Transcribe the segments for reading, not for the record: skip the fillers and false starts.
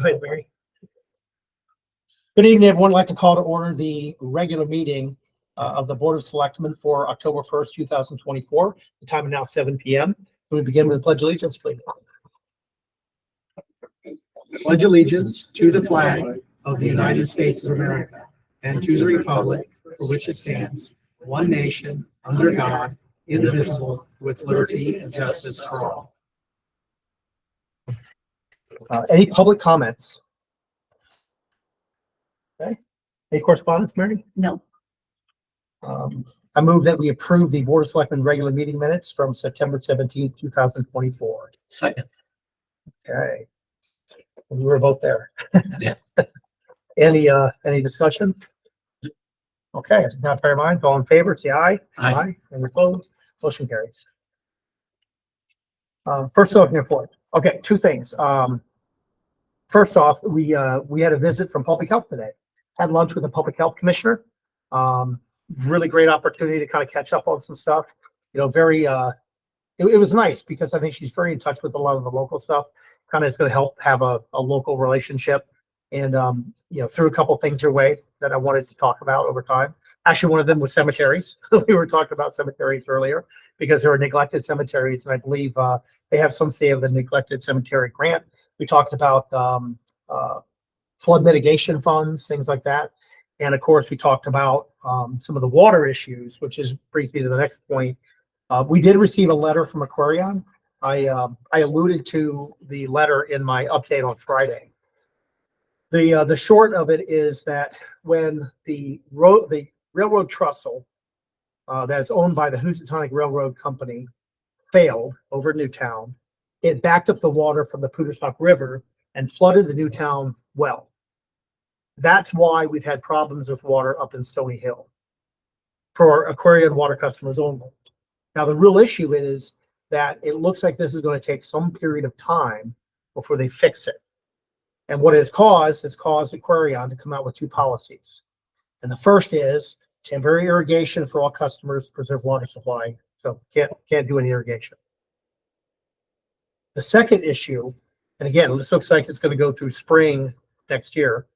Go ahead, Mary. Good evening, everyone. I'd like to call to order the regular meeting of the Board of Selectmen for October 1st, 2024. The time is now 7 p.m. We begin with the Pledge of Allegiance, please. Pledge allegiance to the flag of the United States of America and to the republic for which it stands, one nation, under God, indivisible, with liberty and justice for all. Any public comments? Okay. Any correspondence, Mary? No. I move that we approve the Board of Selectmen regular meeting minutes from September 17th, 2024. Second. Okay. We were both there. Yeah. Any discussion? Okay, as not fair mind, all in favor, say aye. Aye. Any opposed? Motion carries. First off, report. Okay, two things. First off, we had a visit from Public Health today. Had lunch with the Public Health Commissioner. Really great opportunity to kind of catch up on some stuff. You know, it was nice because I think she's very in touch with a lot of the local stuff. Kind of is going to help have a local relationship, and you know, threw a couple things your way that I wanted to talk about over time. Actually, one of them was cemeteries. We were talking about cemeteries earlier because there are neglected cemeteries, and I believe they have some say of the neglected cemetery grant. We talked about flood mitigation funds, things like that. And of course, we talked about some of the water issues, which brings me to the next point. We did receive a letter from Aquarion. I alluded to the letter in my update on Friday. The short of it is that when the railroad trestle that is owned by the Housatonic Railroad Company failed over Newtown, it backed up the water from the Pootersock River and flooded the Newtown well. That's why we've had problems with water up in Stony Hill for Aquarion water customers only. Now, the real issue is that it looks like this is going to take some period of time before they fix it. And what it's caused Aquarion to come out with two policies. And the first is temporary irrigation for all customers, preserve water supply. So can't do any irrigation. The second issue, and again, this looks like it's going to go through spring next year,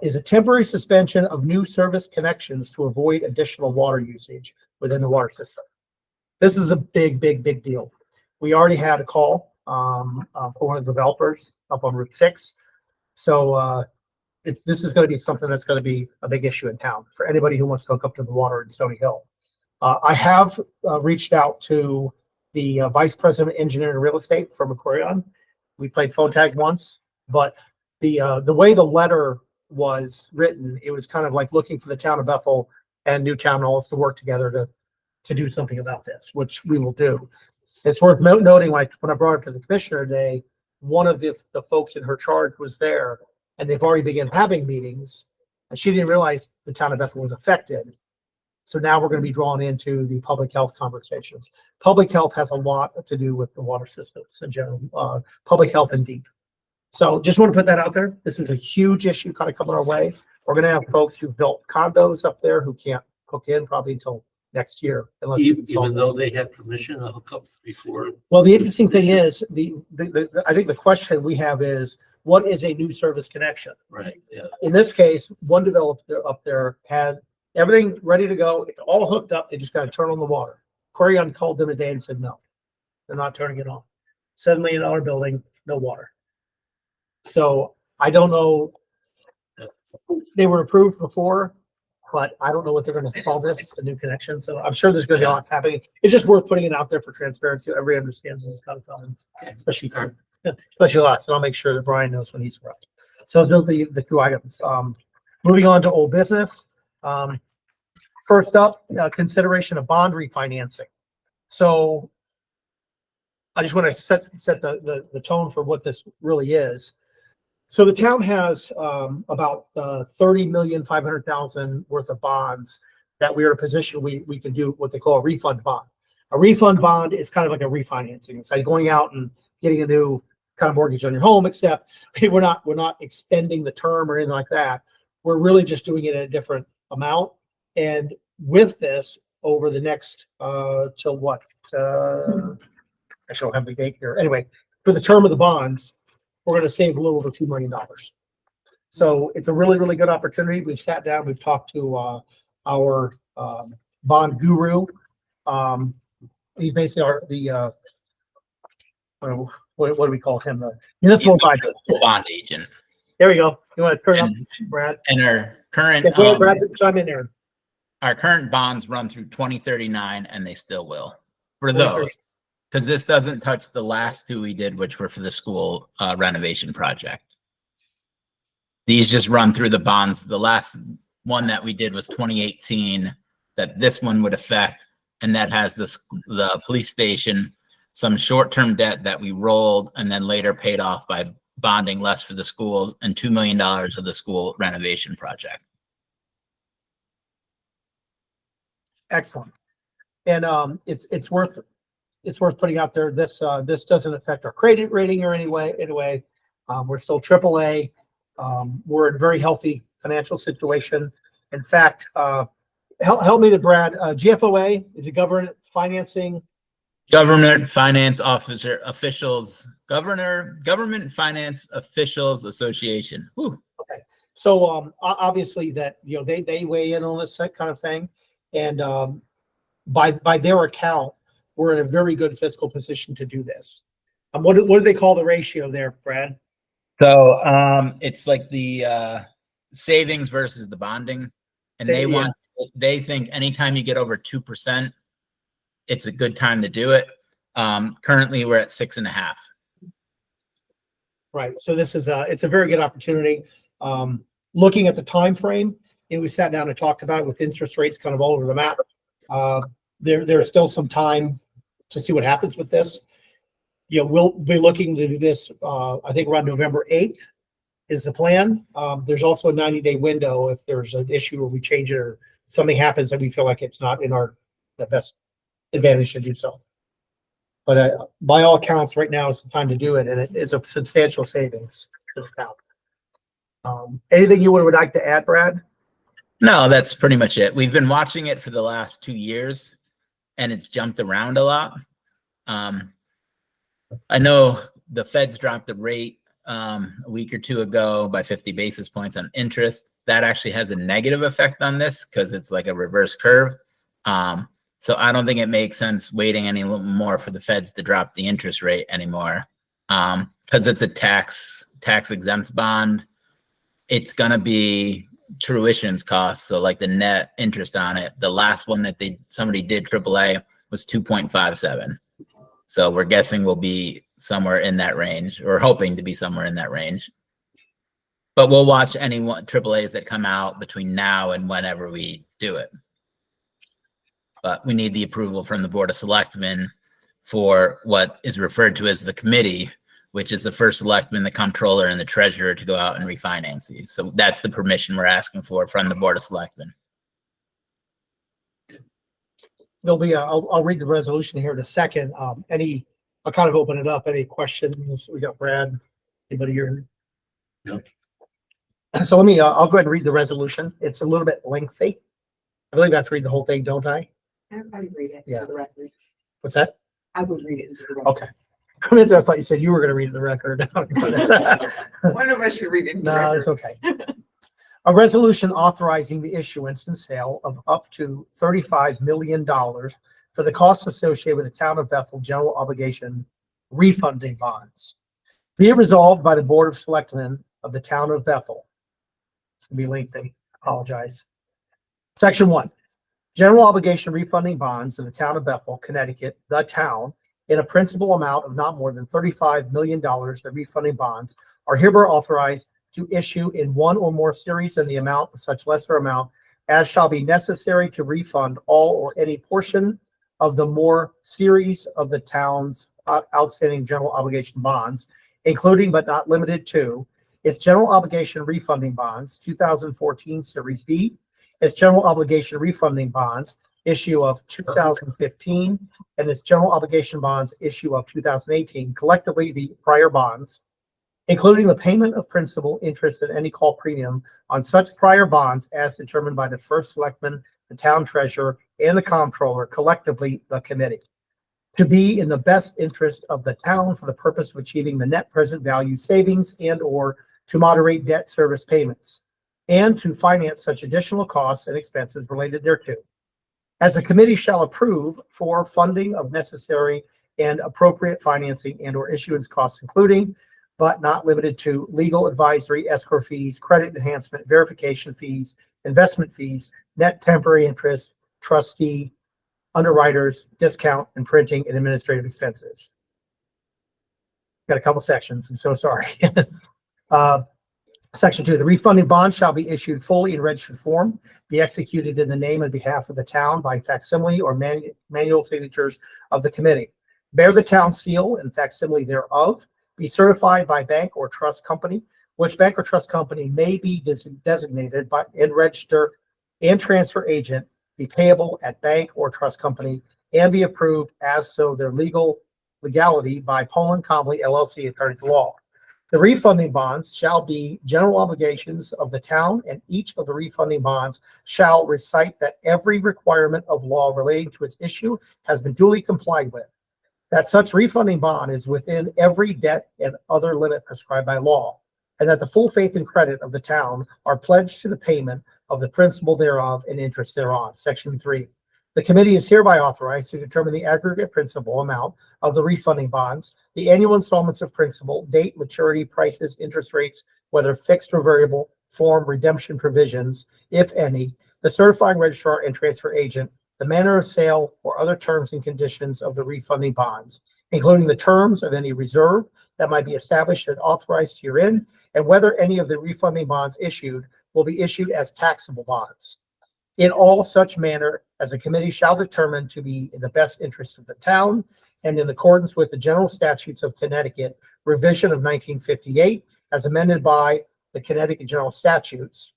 is a temporary suspension of new service connections to avoid additional water usage within the water system. This is a big deal. We already had a call for one of the developers up on Route 6. So this is going to be something that's going to be a big issue in town for anybody who wants to hook up to the water in Stony Hill. I have reached out to the Vice President of Engineering and Real Estate from Aquarion. We played phone tag once, but the way the letter was written, it was kind of like looking for the town of Bethel and Newtown all to work together to do something about this, which we will do. It's worth noting when I brought it to the commissioner today, one of the folks in her charge was there, and they've already begun having meetings, and she didn't realize the town of Bethel was affected. So now we're going to be drawn into the public health conversations. Public health has a lot to do with the water systems in general, public health and deep. So just want to put that out there. This is a huge issue kind of coming our way. We're going to have folks who've built condos up there who can't hook in probably until next year, unless even though they had permission to hook up before. Well, the interesting thing is I think the question we have is, what is a new service connection? Right. Yeah. In this case, one developer up there had everything ready to go. It's all hooked up. They just got to turn on the water. Aquarion called them today and said, no, they're not turning it on. $7 million building, no water. So I don't know. They were approved before, but I don't know what they're going to call this, a new connection. So I'm sure there's going to be a lot happening. It's just worth putting it out there for transparency. Everybody understands this is kind of coming, especially us. And I'll make sure that Brian knows when he's right. So those are the two items. Moving on to old business. First up, consideration of bond refinancing. So I just want to set the tone for what this really is. So the town has about $30,500,000 worth of bonds that we are in a position we can do what they call a refund bond. A refund bond is kind of like a refinancing. It's like going out and getting a new kind of mortgage on your home, except we're not extending the term or anything like that. We're really just doing it at a different amount. And with this, over the next till what? Actually, I don't have the date here. Anyway, for the term of the bonds, we're going to save a little over $2 million. So it's a really, really good opportunity. We've sat down, we've talked to our bond guru. He's basically what do we call him? The municipal advisor. Bond agent. There we go. You want to turn it up, Brad? And our current, Yeah, go ahead, Brad, chime in there. our current bonds run through 2039 and they still will for 2030. those. Because this doesn't touch the last two we did, which were for the school renovation project. These just run through the bonds. The last one that we did was 2018 that this one would affect. And that has the police station, some short-term debt that we rolled and then later paid off by bonding less for the schools and $2 million of the school renovation project. Excellent. And it's worth putting out there. This doesn't affect our credit rating or anyway. We're still AAA. We're in a very healthy financial situation. In fact, help me, Brad. GFOA is a government financing. Government Finance Officer Officials, Government Finance Officials Association. Whew. Okay. So obviously that, they weigh in on this kind of thing. And by their account, we're in a very good fiscal position to do this. What do they call the ratio there, Brad? So it's like the savings versus the bonding. And they think anytime you get over 2%, it's a good time to do it. Currently we're at 6.5. Right. So this is it's a very good opportunity. Looking at the time frame, we sat down and talked about it with interest rates kind of all over the map. There's still some time to see what happens with this. We'll be looking to do this, I think around November 8th is the plan. There's also a 90-day window if there's an issue or we change it or something happens and we feel like it's not in the best advantage to do so. But by all accounts, right now is the time to do it, and it is a substantial savings to the town. Anything you would like to add, Brad? No, that's pretty much it. We've been watching it for the last 2 years, and it's jumped around a lot. I know the Feds dropped the rate a week or two ago by 50 basis points on interest. That actually has a negative effect on this because it's like a reverse curve. So I don't think it makes sense waiting any more for the Feds to drop the interest rate anymore because it's a tax exempt bond. It's going to be true issuance costs. So like the net interest on it, the last one that somebody did AAA was 2.57. So we're guessing we'll be somewhere in that range or hoping to be somewhere in that range. But we'll watch any AAAs that come out between now and whenever we do it. But we need the approval from the Board of Selectmen for what is referred to as the committee, which is the first selectman, the comptroller, and the treasurer to go out and refinance these. So that's the permission we're asking for from the Board of Selectmen. There'll be I'll read the resolution here in a second. I'll kind of open it up. Any questions? We got Brad. Anybody here? No. So I'll go ahead and read the resolution. It's a little bit lengthy. I believe I have to read the whole thing, don't I? I would read it Yeah. to the record. What's that? I would read it into the record. Okay. I thought you said you were going to read the record. One of us should read it into the No, record. it's okay. A resolution authorizing the issuance and sale of up to $35 million for the costs associated with the Town of Bethel general obligation refunding bonds. Be it resolved by the Board of Selectmen of the Town of Bethel. It's going to be lengthy. Apologize. Section 1. General obligation refunding bonds of the Town of Bethel, Connecticut, the town, in a principal amount of not more than $35 million. The refunding bonds are hereby authorized to issue in one or more series in the amount of such lesser amount as shall be necessary to refund all or any portion of the more series of the town's outstanding general obligation bonds, including but not limited to its general obligation refunding bonds, 2014 Series B, its general obligation refunding bonds, issue of 2015, and its general obligation bonds, issue of 2018, collectively the prior bonds, including the payment of principal, interest, and any call premium on such prior bonds as determined by the first selectman, the town treasurer, and the comptroller, collectively the committee. to be in the best interest of the town for the purpose of achieving the net present value savings and or to moderate debt service payments and to finance such additional costs and expenses related thereto. As the committee shall approve for funding of necessary and appropriate financing and or issuance costs, including but not limited to legal advisory, escrow fees, credit enhancement, verification fees, investment fees, net temporary interest, trustee, underwriters, discount, and printing and administrative expenses. Got a couple sections. I'm so sorry. Section 2, the refunding bond shall be issued fully in registered form, be executed in the name and behalf of the town by facsimile or manual signatures of the committee. Bear the town seal and facsimile thereof, be certified by bank or trust company, which bank or trust company may be designated by and register and transfer agent, be payable at bank or trust company, and be approved as so their legality by Poland Comley LLC, attorney at law. The refunding bonds shall be general obligations of the town, and each of the refunding bonds shall recite that every requirement of law relating to its issue has been duly complied with, that such refunding bond is within every debt and other limit prescribed by law, and that the full faith and credit of the town are pledged to the payment of the principal thereof and interest thereon. Section 3. The committee is hereby authorized to determine the aggregate principal amount of the refunding bonds, the annual installments of principal, date, maturity, prices, interest rates, whether fixed or variable, form, redemption provisions, if any, the certifying registrar and transfer agent, the manner of sale or other terms and conditions of the refunding bonds, including the terms of any reserve that might be established and authorized herein, and whether any of the refunding bonds issued will be issued as taxable bonds. In all such manner as the committee shall determine to be in the best interest of the town and in accordance with the general statutes of Connecticut, revision of 1958, as amended by the Connecticut General Statutes,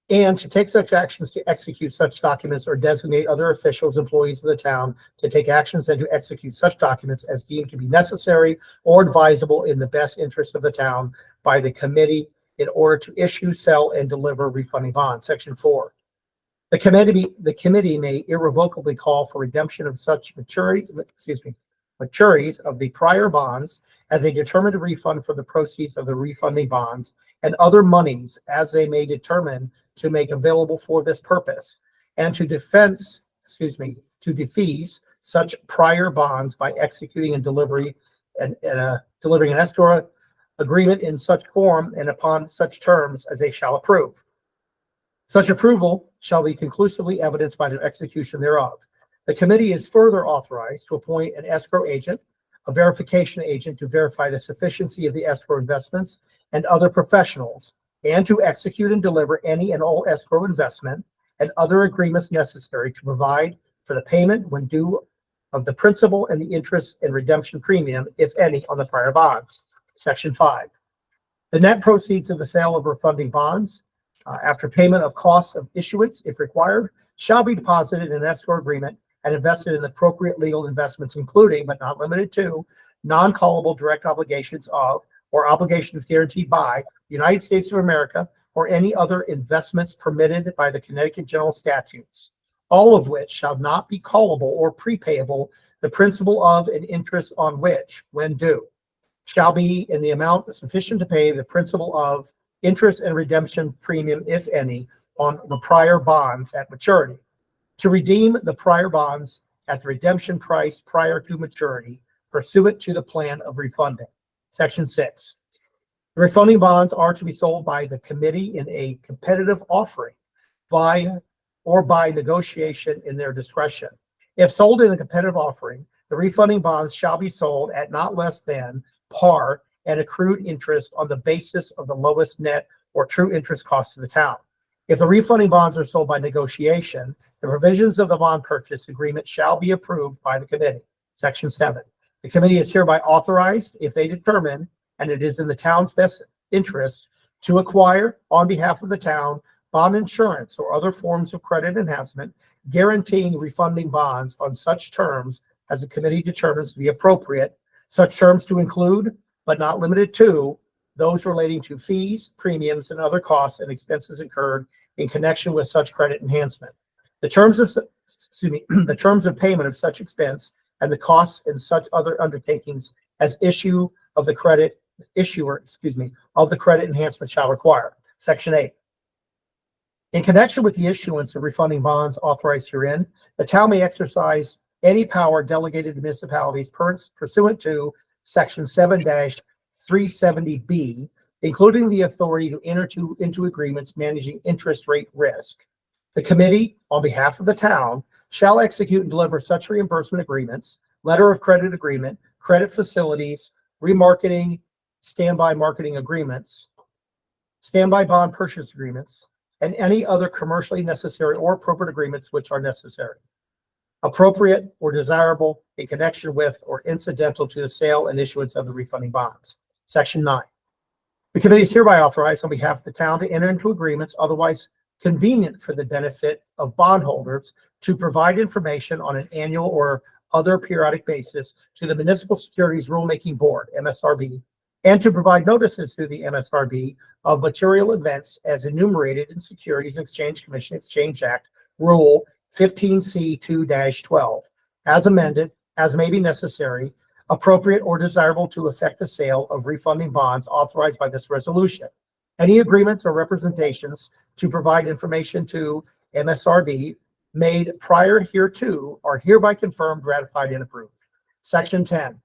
and to take such actions to execute such documents or designate other officials, employees of the town to take actions and to execute such documents as deemed to be necessary or advisable in the best interest of the town by the committee in order to issue, sell, and deliver refunding bonds. Section 4. The committee may irrevocably call for redemption of such maturities of the prior bonds as they determine to refund for the proceeds of the refunding bonds and other monies as they may determine to make available for this purpose, and to defease such prior bonds by executing and delivering an escrow agreement in such form and upon such terms as they shall approve. Such approval shall be conclusively evidenced by their execution thereof. The committee is further authorized to appoint an escrow agent, a verification agent to verify the sufficiency of the escrow investments, and other professionals, and to execute and deliver any and all escrow investment and other agreements necessary to provide for the payment when due of the principal and the interest and redemption premium, if any, on the prior bonds. Section 5. The net proceeds of the sale of refunding bonds, after payment of costs of issuance, if required, shall be deposited in an escrow agreement and invested in appropriate legal investments, including, but not limited to, non-callable direct obligations of, or obligations guaranteed by, the United States of America, or any other investments permitted by the Connecticut General Statutes, all of which shall not be callable or prepayable, the principal of and interest on which, when due, shall be in the amount sufficient to pay the principal of interest and redemption premium, if any, on the prior bonds at maturity, to redeem the prior bonds at the redemption price prior to maturity, pursuant to the plan of refunding. Section 6. The refunding bonds are to be sold by the committee in a competitive offering by negotiation in their discretion. If sold in a competitive offering, the refunding bonds shall be sold at not less than par and accrued interest on the basis of the lowest net or true interest cost to the town. If the refunding bonds are sold by negotiation, the provisions of the bond purchase agreement shall be approved by the committee. Section 7. The committee is hereby authorized, if they determine, and it is in the town's best interest, to acquire, on behalf of the town, bond insurance or other forms of credit enhancement, guaranteeing refunding bonds on such terms as the committee determines to be appropriate, such terms to include, but not limited to, those relating to fees, premiums, and other costs and expenses incurred in connection with such credit enhancement. The terms of payment of such expense and the costs and such other undertakings as issuer, of the credit enhancement shall require. Section 8. In connection with the issuance of refunding bonds authorized herein, the town may exercise any power delegated to municipalities pursuant to Section 7-370B, including the authority to enter into agreements managing interest rate risk. The committee, on behalf of the town, shall execute and deliver such reimbursement agreements, letter of credit agreement, credit facilities, remarketing, standby marketing agreements, standby bond purchase agreements, and any other commercially necessary or appropriate agreements which are necessary, appropriate or desirable in connection with or incidental to the sale and issuance of the refunding bonds. Section 9. The committee is hereby authorized on behalf of the town to enter into agreements otherwise convenient for the benefit of bondholders to provide information on an annual or other periodic basis to the Municipal Securities Rulemaking Board, MSRB, and to provide notices to the MSRB of material events as enumerated in Securities and Exchange Commission Exchange Act Rule 15C2-12, as amended, as may be necessary, appropriate or desirable to effect the sale of refunding bonds authorized by this resolution. Any agreements or representations to provide information to MSRB made prior hereto are hereby confirmed, ratified, and approved. Section 10.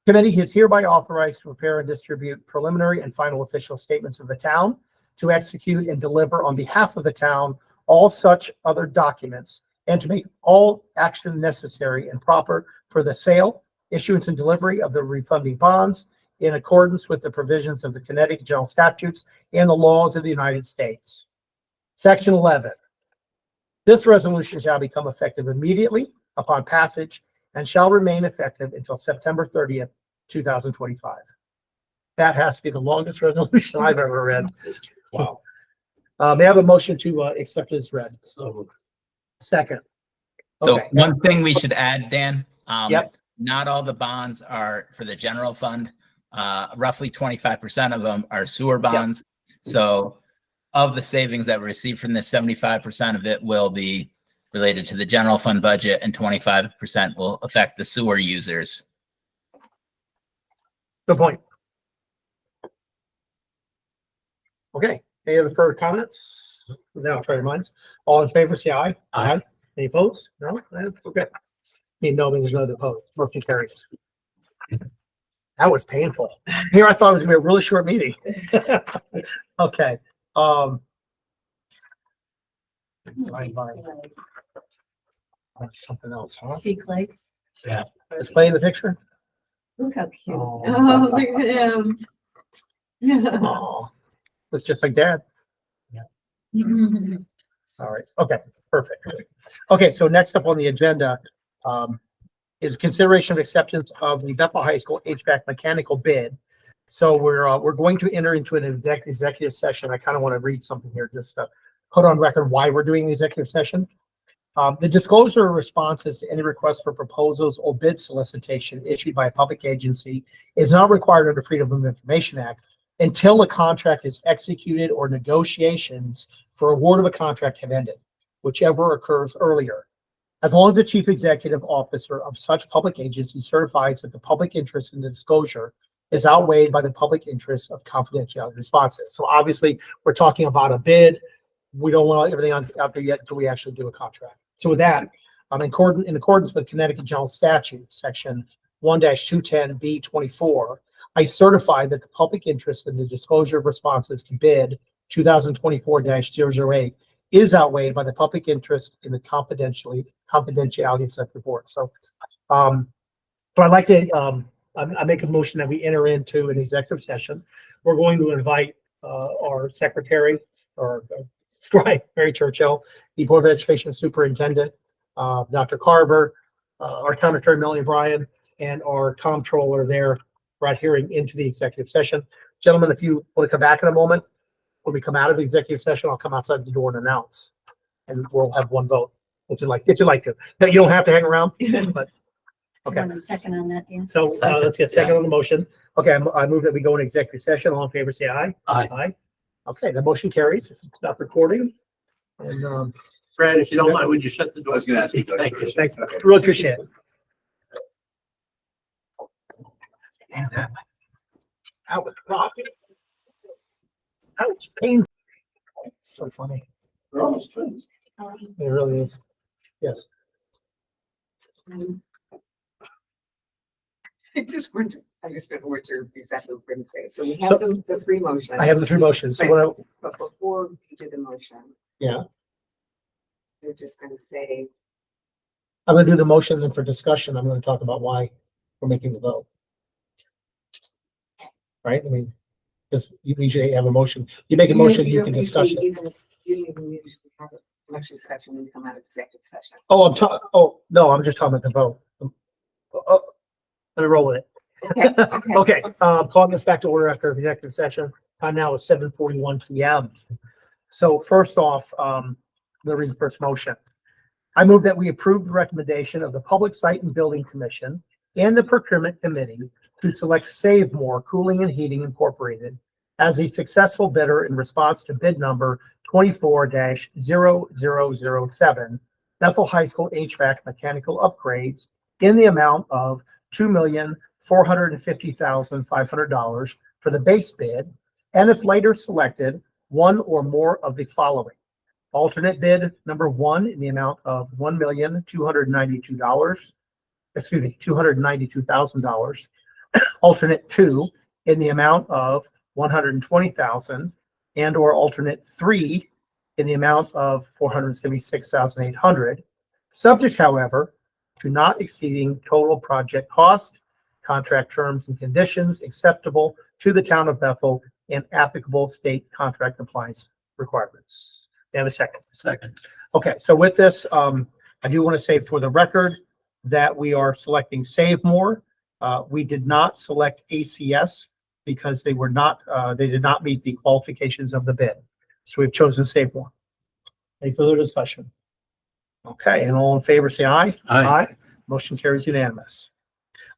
Committee is hereby authorized to prepare and distribute preliminary and final official statements of the town, to execute and deliver on behalf of the town all such other documents, and to make all action necessary and proper for the sale, issuance, and delivery of the refunding bonds in accordance with the provisions of the Connecticut General Statutes and the laws of the United States. Section 11. This resolution shall become effective immediately upon passage and shall remain effective until September 30th, 2025. That has to be the longest resolution I've ever read. Wow. May I have a motion to accept as read? So, Second. So Okay. one thing we should add, Dan. Yep. Not all the bonds are for the general fund. Roughly 25% of them are sewer bonds. So of the savings that we receive from this, 75% of it will be related to the general fund budget, and 25% will affect the sewer users. Good point. Okay, any other further comments? Then I'll try your minds. All in favor, say aye. Aye. Any opposed? No? Okay. No, there's no other opposed. Motion carries. That was painful. Here I thought it was gonna be a really short meeting. Okay. Something else, huh? See Clay? Is Clay in the picture? Look how cute. Oh. Oh, look at him. Oh, it's just like Dad. All right. Okay, perfect. Okay, so next up on the agenda is consideration of acceptance of the Bethel High School HVAC mechanical bid. So we're going to enter into an executive session. I kind of want to read something here just to put on record why we're doing the executive session. The disclosure of responses to any requests for proposals or bid solicitation issued by a public agency is not required under Freedom of Information Act until a contract is executed or negotiations for award of a contract have ended, whichever occurs earlier. As long as the chief executive officer of such public agency certifies that the public interest in the disclosure is outweighed by the public interest of confidentiality responses. So obviously, we're talking about a bid. We don't want everything out there yet until we actually do a contract. So with that, in accordance with Connecticut General Statute, Section 1-210B24, I certify that the public interest in the disclosure of responses to bid 2024-008 is outweighed by the public interest in the confidentiality of such report. So, but I'd like to, I make a motion that we enter into an executive session. We're going to invite our secretary or scribe, Mary Churchill, the Board of Education Superintendent, Dr. Carver, our town attorney, Melanie Bryan, and our comptroller there, right here into the executive session. Gentlemen, if you want to come back in a moment, when we come out of the executive session, I'll come outside the door and announce, and we'll have one vote if you'd like to. Now, you don't have to hang around, but okay. Want a second on that, Dan? So let's get a second on the motion. Okay, I move that we go in executive session. All in favor, say aye. Aye. Aye. Okay, the motion carries. Stop recording. And Brad, if you don't mind, would you shut the door? I was gonna ask you. Thank you. thanks. Really appreciate it. That was rough. That was painful. So funny. We're almost twins. It really is. Yes. I just wonder, I just don't know what you're exactly going to say. So we have the three motions. I have the three motions. So what But before you do the motion, yeah, you're just going to say, I'm gonna do the motion, then for discussion, I'm gonna talk about why we're making the vote. Right? I mean, because you usually have a motion. You make a motion, you can discuss it. You don't even usually have much discussion when you come out of executive session. Oh, no, I'm just talking about the vote. Oh, let me roll with it. Okay. Okay, calling us back to order after executive session. Time now is 7:41 PM. So first off, the read the first motion. I move that we approve the recommendation of the Public Site and Building Commission and the Procurement Committee to select Save More Cooling and Heating Incorporated as a successful bidder in response to bid number 24-0007, Bethel High School HVAC mechanical upgrades in the amount of $2,450,500 for the base bid, and if later selected, one or more of the following. Alternate bid number one in the amount of $292,000. Alternate two in the amount of $120,000, and or alternate three in the amount of $476,800. Subject, however, to not exceeding total project cost, contract terms and conditions acceptable to the town of Bethel and applicable state contract compliance requirements. You have a second? Second. Okay, so with this, I do want to say for the record that we are selecting Save More. We did not select ACS because they did not meet the qualifications of the bid. So we've chosen Save More. Any further discussion? Okay, and all in favor, say aye. Aye. Motion carries unanimous.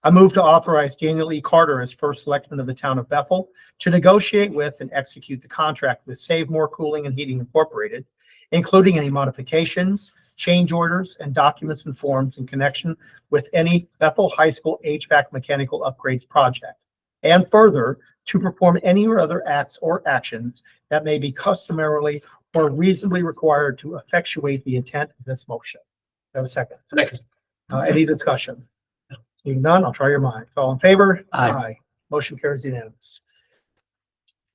I move to authorize Daniel E. Carter as first selectman of the town of Bethel to negotiate with and execute the contract with Save More Cooling and Heating Incorporated, including any modifications, change orders, and documents and forms in connection with any Bethel High School HVAC mechanical upgrades project, and further, to perform any or other acts or actions that may be customarily or reasonably required to effectuate the intent of this motion. Have a second. Second. Any discussion? Seeing none, I'll try your mind. All in favor? Aye. Motion carries unanimous.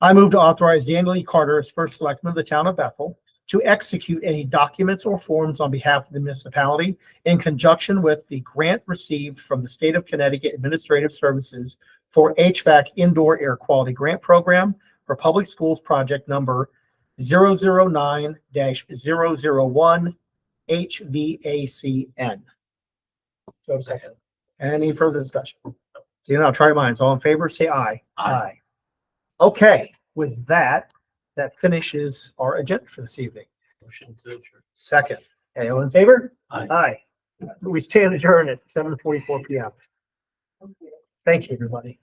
I move to authorize Daniel E. Carter as first selectman of the town of Bethel to execute any documents or forms on behalf of the municipality in conjunction with the grant received from the State of Connecticut Administrative Services for HVAC Indoor Air Quality Grant Program for Public Schools Project number 009-001 HVACN. Go a second. Any further discussion? So, I'll try your minds. All in favor, say aye. Aye. Okay, with that, that finishes our agenda for this evening. Motion to adjourn. Second, okay, all in favor? Aye. Aye. We stand adjourned at 7:44 PM. Thank you, everybody.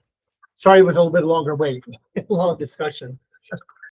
Sorry it was a little bit longer wait, long discussion.